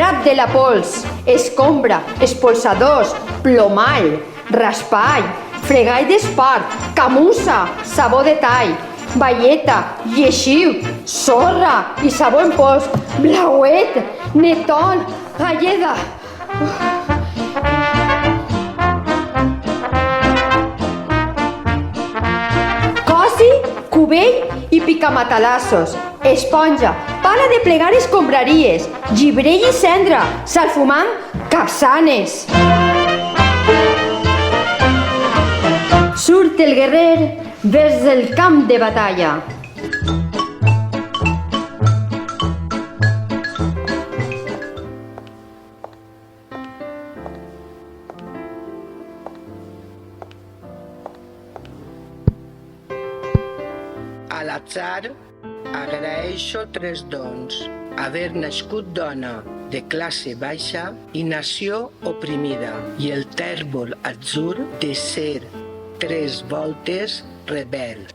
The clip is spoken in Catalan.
drap de la pols, escombra, espolsadors, plomall, raspall, fregall d'espart, camussa, sabó de tall, baieta, lleixiu, sorra i sabó en pols, blauet, netol, galleda. Cosi, cubell i picamatalassos, esponja, pala de plegar escombraries, llibrell i cendra, salfumant, capsanes. Surt el guerrer vers el camp de batalla. A l'atzar agraeixo 3 dons: haver nascut dona de classe baixa i nació oprimida, i el tèrbol atzur de ser 3 voltes rebel.